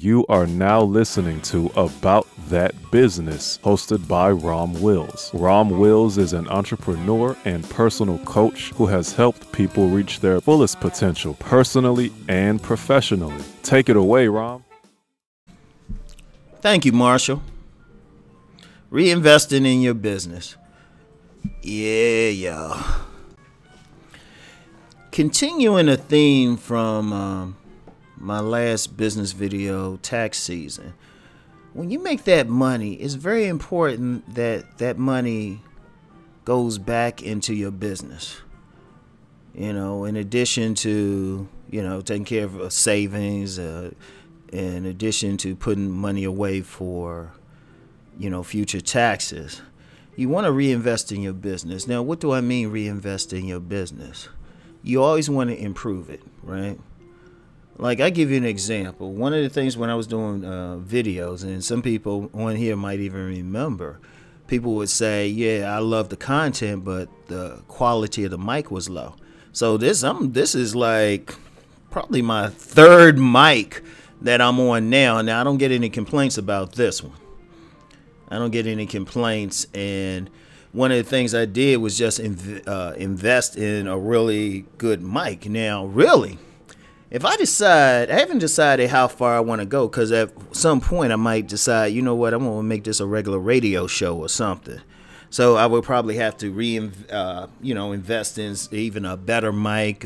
You are now listening to About That Business, hosted by Rom Wills. Rom Wills is an entrepreneur and personal coach who has helped people reach their fullest potential personally and professionally. Take it away, Rom. Thank you, Marshall. Reinvesting in your business. Yeah. Continuing a theme from my last business video, tax season. When you make that money, it's very important that that money goes back into your business. In addition to, taking care of savings, in addition to putting money away for, future taxes, you want to reinvest in your business. Now, what do I mean reinvest in your business? You always want to improve it, right? Like, I give you an example. One of the things when I was doing videos, and some people on here might even remember, people would say, yeah, I love the content, but the quality of the mic was low. So this is like probably my third mic that I'm on now. Now, I don't get any complaints about this one. I don't get any complaints. And one of the things I did was just invest in a really good mic. Now, really, if I haven't decided how far I want to go, because at some point I might decide, you know what, I'm going to make this a regular radio show or something. So I would probably have to invest in even a better mic,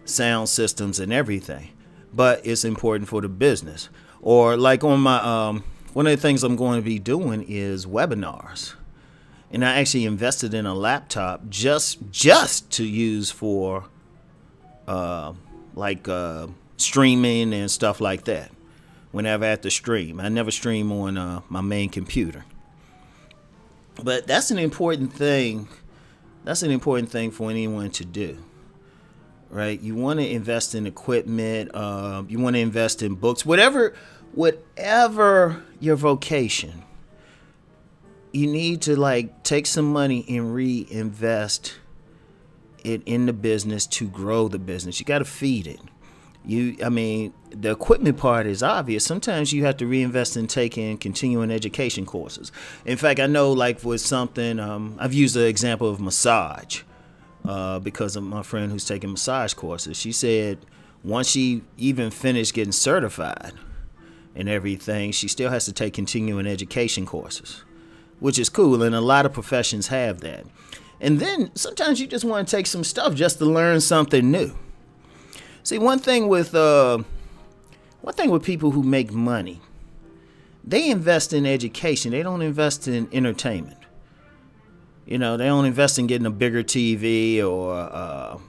sound systems and everything. But it's important for the business. Or like on my, one of the things I'm going to be doing is webinars. And I actually invested in a laptop just to use for streaming and stuff like that. Whenever I have to stream, I never stream on my main computer. But that's an important thing. That's an important thing for anyone to do, right? You want to invest in equipment. You want to invest in books, whatever your vocation. You need to take some money and reinvest it in the business to grow the business. You got to feed it. The equipment part is obvious. Sometimes you have to reinvest in taking continuing education courses. In fact, I know with something, I've used the example of massage because of my friend who's taking massage courses. She said once she even finished getting certified and everything, she still has to take continuing education courses, which is cool. And a lot of professions have that. And then sometimes you just want to take some stuff just to learn something new. See, one thing with people who make money, they invest in education. They don't invest in entertainment. They don't invest in getting a bigger TV or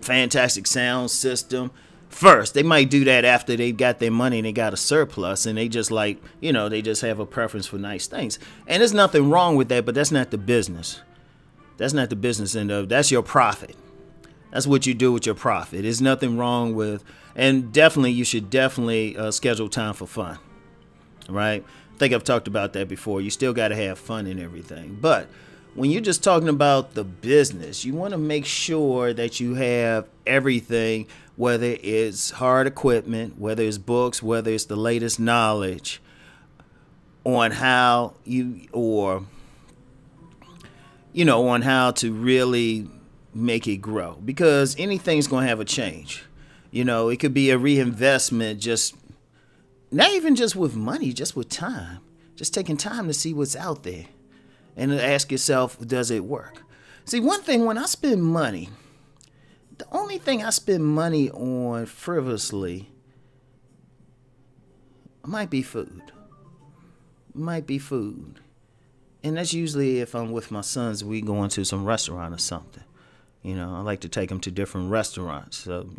fantastic sound system. First, they might do that after they got their money and they got a surplus, and they just they just have a preference for nice things. And there's nothing wrong with that, but that's not the business. That's not the business end of. That's your profit. That's what you do with your profit. There's nothing wrong with, and definitely you should schedule time for fun, right? I think I've talked about that before. You still got to have fun and everything. But when you're just talking about the business, you want to make sure that you have everything, whether it's hard equipment, whether it's books, whether it's the latest knowledge on how on how to really make it grow, because anything's going to have a change. It could be a reinvestment, not even just with money, just with time, just taking time to see what's out there and ask yourself, does it work? See, one thing, when I spend money, the only thing I spend money on frivolously might be food. And that's usually if I'm with my sons, we go into some restaurant or something. I like to take them to different restaurants. So,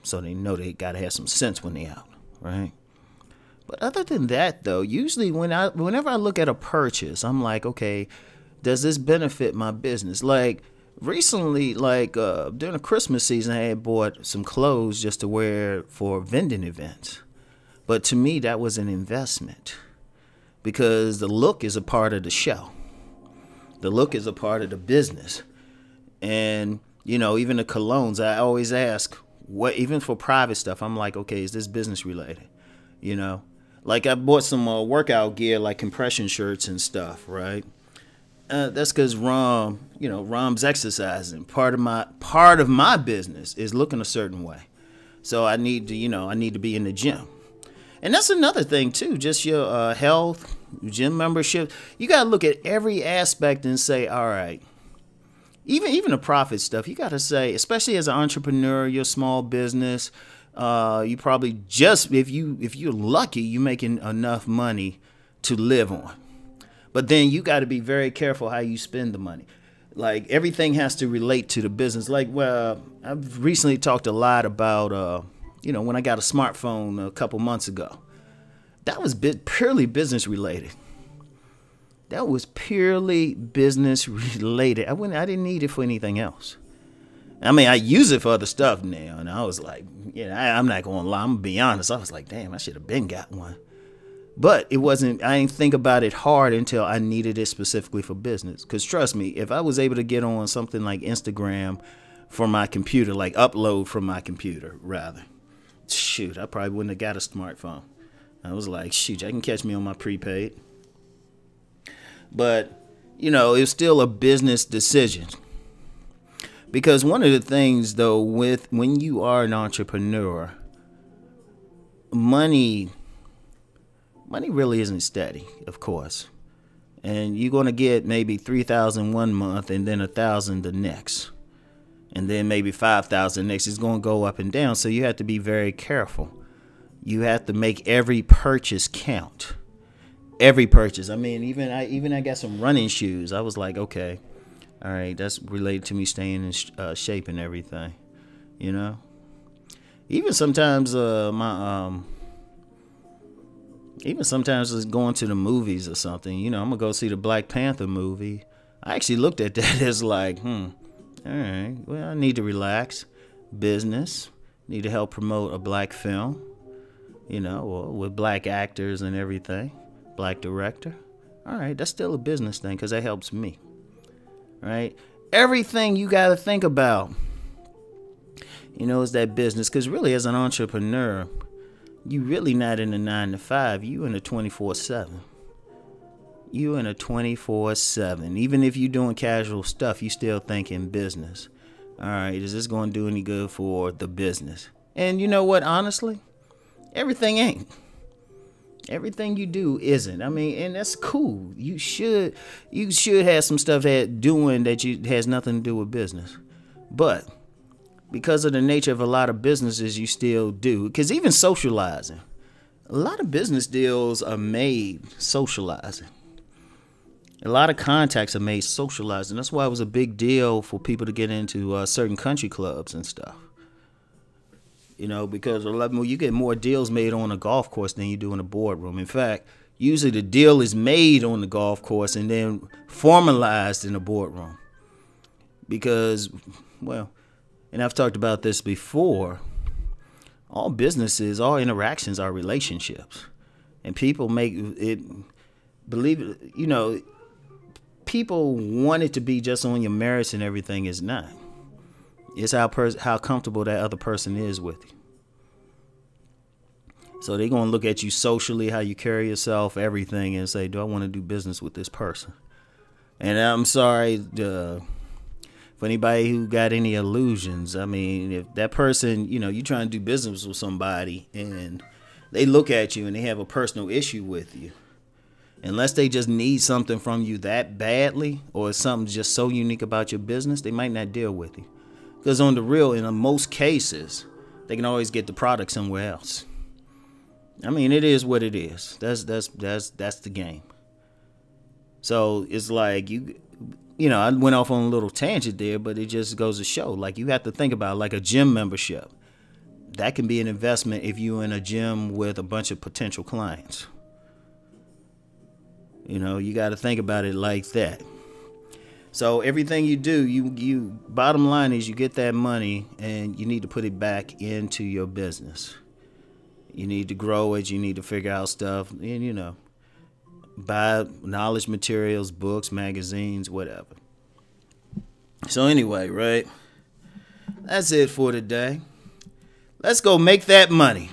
so they know they got to have some sense when they out, right? But other than that, though, usually whenever I look at a purchase, I'm like, okay, does this benefit my business? Like recently, during the Christmas season, I had bought some clothes just to wear for vending events. But to me, that was an investment because the look is a part of the show. The look is a part of the business. And, even the colognes, I always ask, what, even for private stuff, I'm like, okay, is this business related? You know, like I bought some workout gear, like compression shirts and stuff, right? That's because Rom's exercising. Part of my business is looking a certain way, so I need to be in the gym, and that's another thing too. Just your health, gym membership. You gotta look at every aspect and say, all right. Even the profit stuff, you gotta say, especially as an entrepreneur, your small business, you probably just if you're lucky, you're making enough money to live on. But then you got to be very careful how you spend the money. Like everything has to relate to the business. Like, well, I've recently talked a lot about, when I got a smartphone a couple months ago. That was purely business related. That was purely business related. I didn't need it for anything else. I mean, I use it for other stuff now, and I was like, I'm not going to lie. I'm going to be honest. I was like, damn, I should have been got one. But I didn't think about it hard until I needed it specifically for business. Because trust me, if I was able to get on something like Instagram from my computer, like upload from my computer, rather, shoot, I probably wouldn't have got a smartphone. I was like, shoot, I can catch me on my prepaid. But, it was still a business decision. Because one of the things, though, when you are an entrepreneur, money really isn't steady, of course. And you're going to get maybe $3,000 one month and then $1,000 the next. And then maybe $5,000 next. It's going to go up and down. So you have to be very careful. You have to make every purchase count. Every purchase. I mean, even I got some running shoes. I was like, okay, all right, that's related to me staying in shape and everything, Even sometimes Even sometimes it's going to the movies or something. I'm going to go see the Black Panther movie. I actually looked at that as like, all right, well, I need to relax. Business. Need to help promote a black film, with black actors and everything. Black director. All right, that's still a business thing because that helps me. Right? Everything you got to think about, is that business. Because really, as an entrepreneur, you really not in a 9 to 5. You in a 24/7. You in a 24/7. Even if you're doing casual stuff, you still thinking business. All right, is this going to do any good for the business? And you know what? Honestly, everything ain't. Everything you do isn't. I mean, and that's cool. You should have some stuff that has nothing to do with business. But because of the nature of a lot of businesses, you still do. Because even socializing, a lot of business deals are made socializing. A lot of contacts are made socializing. That's why it was a big deal for people to get into certain country clubs and stuff. Because you get more deals made on a golf course than you do in a boardroom. In fact, usually the deal is made on the golf course and then formalized in a boardroom. Because, well, and I've talked about this before, all businesses, all interactions are relationships. And people make it, people want it to be just on your merits and everything. Is not. It's how comfortable that other person is with you. So they're going to look at you socially, how you carry yourself, everything, and say, do I want to do business with this person? And I'm sorry for anybody who got any illusions. I mean, if that person, you're trying to do business with somebody and they look at you and they have a personal issue with you, unless they just need something from you that badly or something just so unique about your business, they might not deal with you. Because on the real, in most cases, they can always get the product somewhere else. I mean, it is what it is. That's the game. So it's like I went off on a little tangent there, but it just goes to show, like, you have to think about like a gym membership. That can be an investment if you're in a gym with a bunch of potential clients. You got to think about it like that. So everything you do, you bottom line is you get that money and you need to put it back into your business. You need to grow it. You need to figure out stuff and, buy knowledge materials, books, magazines, whatever. So anyway, right? That's it for today. Let's go make that money.